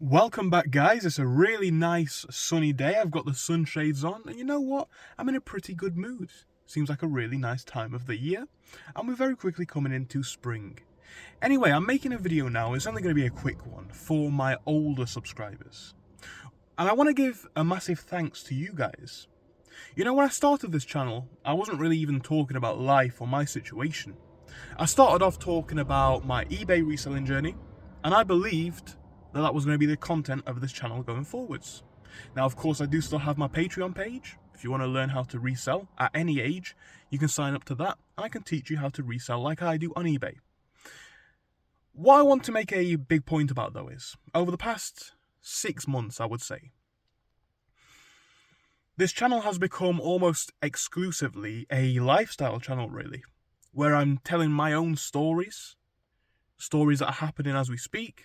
Welcome back, guys. It's a really nice sunny day. I've got the sunshades on, and you know what? I'm in a pretty good mood. Seems like a really nice time of the year, and we're very quickly coming into spring. Anyway, I'm making a video now. It's only going to be a quick one for my older subscribers. And I want to give a massive thanks to you guys. You know, when I started this channel, I wasn't really even talking about life or my situation. I started off talking about my eBay reselling journey, and I believed that was going to be the content of this channel going forwards. Now, of course, I do still have my Patreon page. If you want to learn how to resell at any age, you can sign up to that, and I can teach you how to resell like I do on eBay. What I want to make a big point about, though, is over the past 6 months, I would say, this channel has become almost exclusively a lifestyle channel, really, where I'm telling my own stories that are happening as we speak,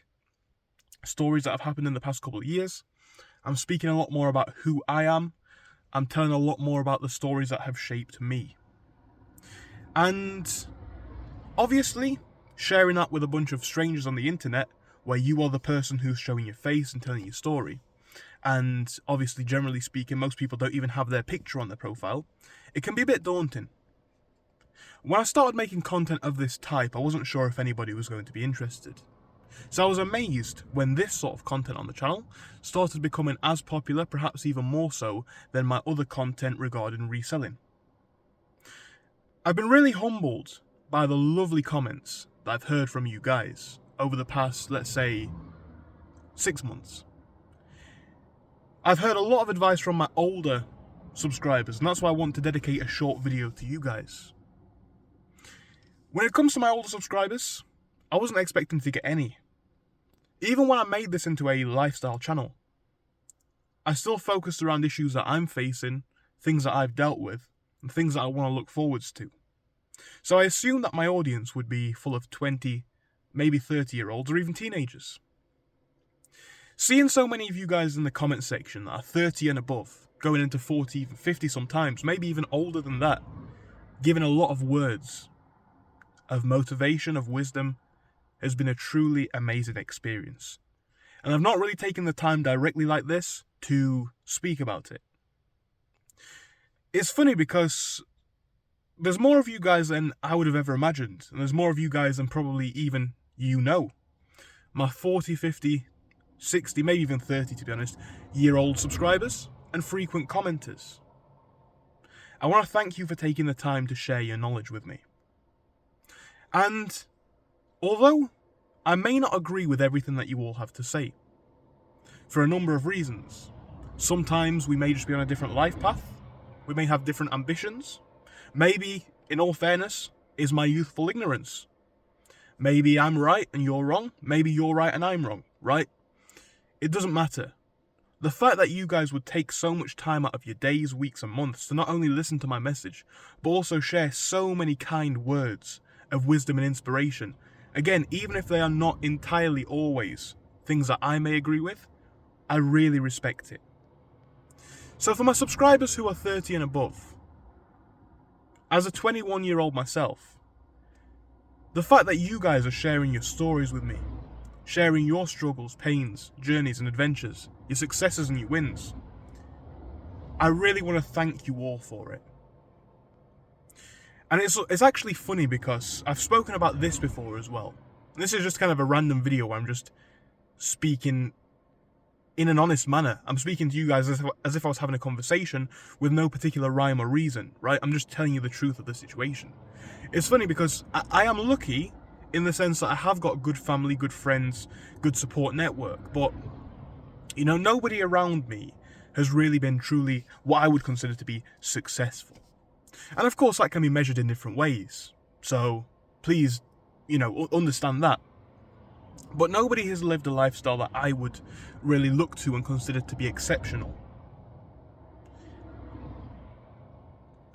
stories that have happened in the past couple of years. I'm speaking a lot more about who I am. I'm telling a lot more about the stories that have shaped me. And obviously, sharing that with a bunch of strangers on the internet, where you are the person who's showing your face and telling your story. And obviously, generally speaking, most people don't even have their picture on their profile. It can be a bit daunting. When I started making content of this type, I wasn't sure if anybody was going to be interested. So I was amazed when this sort of content on the channel started becoming as popular, perhaps even more so, than my other content regarding reselling. I've been really humbled by the lovely comments that I've heard from you guys over the past, let's say, 6 months. I've heard a lot of advice from my older subscribers, and that's why I want to dedicate a short video to you guys. When it comes to my older subscribers, I wasn't expecting to get any. Even when I made this into a lifestyle channel, I still focused around issues that I'm facing, things that I've dealt with, and things that I want to look forwards to. So I assumed that my audience would be full of 20, maybe 30-year-olds, or even teenagers. Seeing so many of you guys in the comment section that are 30 and above, going into 40, even 50 sometimes, maybe even older than that, giving a lot of words of motivation, of wisdom, has been a truly amazing experience. And I've not really taken the time directly like this to speak about it. It's funny because there's more of you guys than I would have ever imagined. And there's more of you guys than probably even you know. My 40, 50, 60, maybe even 30 to be honest, year-old subscribers and frequent commenters. I want to thank you for taking the time to share your knowledge with me. And although I may not agree with everything that you all have to say, for a number of reasons. Sometimes we may just be on a different life path, we may have different ambitions, maybe, in all fairness, is my youthful ignorance. Maybe I'm right and you're wrong, maybe you're right and I'm wrong, right? It doesn't matter. The fact that you guys would take so much time out of your days, weeks and months to not only listen to my message, but also share so many kind words of wisdom and inspiration. Again, even if they are not entirely always things that I may agree with, I really respect it. So for my subscribers who are 30 and above, as a 21-year-old myself, the fact that you guys are sharing your stories with me, sharing your struggles, pains, journeys and adventures, your successes and your wins, I really want to thank you all for it. And it's actually funny because I've spoken about this before as well. This is just kind of a random video where I'm just speaking in an honest manner. I'm speaking to you guys as if I was having a conversation with no particular rhyme or reason, right? I'm just telling you the truth of the situation. It's funny because I am lucky in the sense that I have got good family, good friends, good support network, but, you know, nobody around me has really been truly what I would consider to be successful. And of course that can be measured in different ways, so please, you know, understand that. But nobody has lived a lifestyle that I would really look to and consider to be exceptional.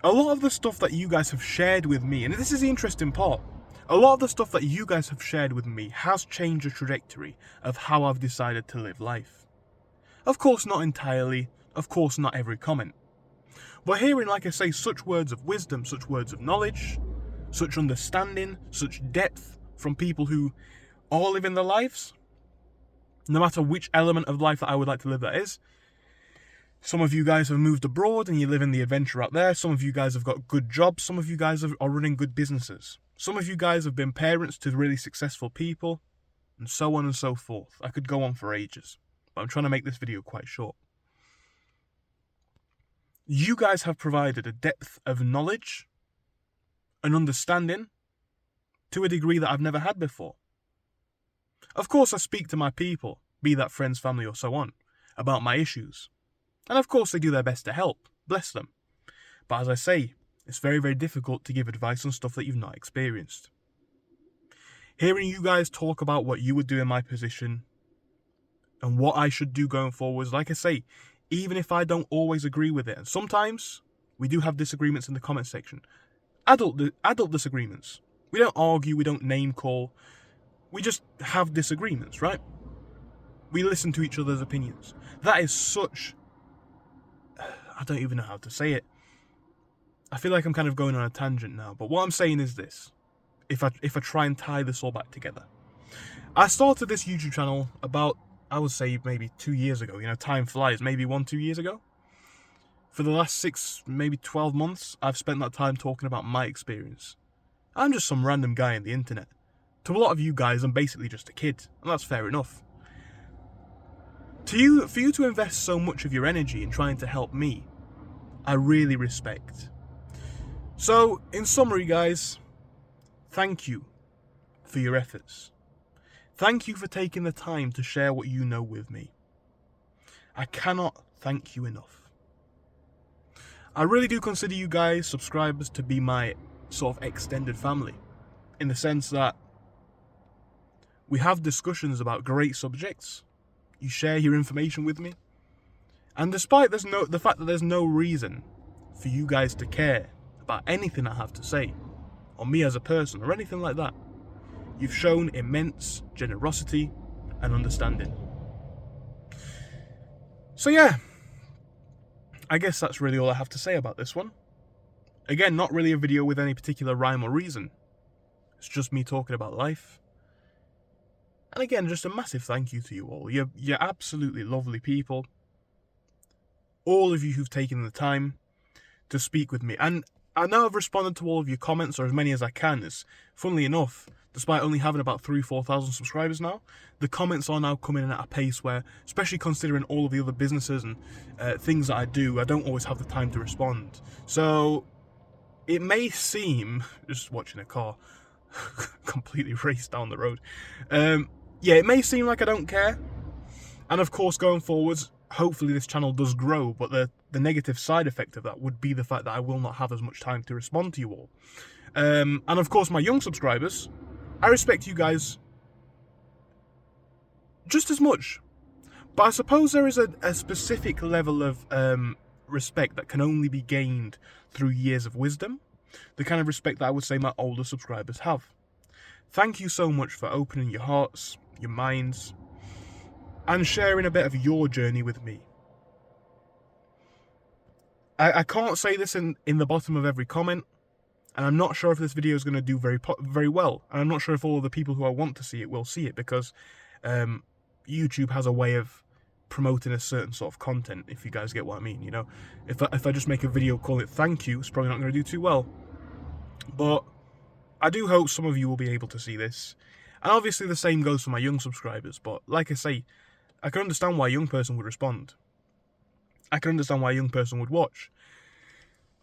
A lot of the stuff that you guys have shared with me, and this is the interesting part, a lot of the stuff that you guys have shared with me has changed the trajectory of how I've decided to live life. Of course not entirely, of course not every comment. But hearing, like I say, such words of wisdom, such words of knowledge, such understanding, such depth from people who are living their lives, no matter which element of life that I would like to live that is. Some of you guys have moved abroad and you live in the adventure out there. Some of you guys have got good jobs. Some of you guys are running good businesses. Some of you guys have been parents to really successful people, and so on and so forth. I could go on for ages, but I'm trying to make this video quite short. You guys have provided a depth of knowledge, an understanding, to a degree that I've never had before. Of course, I speak to my people, be that friends, family, or so on, about my issues. And of course they do their best to help, bless them. But as I say, it's very, very difficult to give advice on stuff that you've not experienced. Hearing you guys talk about what you would do in my position and what I should do going forwards, like I say, even if I don't always agree with it, and sometimes we do have disagreements in the comment section. Adult disagreements. We don't argue, we don't name call. We just have disagreements, right? We listen to each other's opinions. That is such... I don't even know how to say it. I feel like I'm kind of going on a tangent now, but what I'm saying is this. If I try and tie this all back together. I started this YouTube channel about, I would say, maybe 2 years ago. You know, time flies. Maybe 1-2 years ago. For the last 6, maybe 12 months, I've spent that time talking about my experience. I'm just some random guy on the internet. To a lot of you guys, I'm basically just a kid, and that's fair enough. For you to invest so much of your energy in trying to help me, I really respect. So, in summary, guys, thank you for your efforts. Thank you for taking the time to share what you know with me. I cannot thank you enough. I really do consider you guys, subscribers, to be my sort of extended family, in the sense that we have discussions about great subjects. You share your information with me. And despite the fact that there's no reason for you guys to care about anything I have to say, or me as a person, or anything like that, you've shown immense generosity and understanding. So yeah, I guess that's really all I have to say about this one. Again, not really a video with any particular rhyme or reason. It's just me talking about life. And again, just a massive thank you to you all. You're absolutely lovely people. All of you who've taken the time to speak with me. And I know I've responded to all of your comments, or as many as I can. It's, funnily enough, despite only having about 3,000-4,000 subscribers now, the comments are now coming in at a pace where, especially considering all of the other businesses and things that I do, I don't always have the time to respond. So it may seem, just watching a car completely race down the road, yeah, it may seem like I don't care. And of course, going forwards, hopefully this channel does grow, but the negative side effect of that would be the fact that I will not have as much time to respond to you all. And of course, my young subscribers, I respect you guys just as much. But I suppose there is a specific level of respect that can only be gained through years of wisdom. The kind of respect that I would say my older subscribers have. Thank you so much for opening your hearts, your minds, and sharing a bit of your journey with me. I can't say this in the bottom of every comment, and I'm not sure if this video is going to do very well, and I'm not sure if all of the people who I want to see it will see it, because YouTube has a way of promoting a certain sort of content, if you guys get what I mean, you know. If I just make a video calling it thank you, it's probably not going to do too well. But I do hope some of you will be able to see this. And obviously the same goes for my young subscribers, but like I say, I can understand why a young person would respond. I can understand why a young person would watch.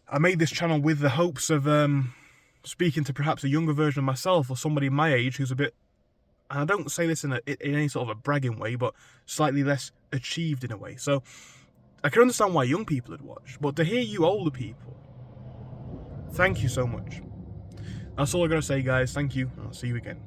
I made this channel with the hopes of speaking to perhaps a younger version of myself, or somebody my age who's a bit, and I don't say this in any sort of a bragging way, but slightly less achieved in a way. So I can understand why young people would watch, but to hear you older people, thank you so much. That's all I gotta say, guys. Thank you, and I'll see you again.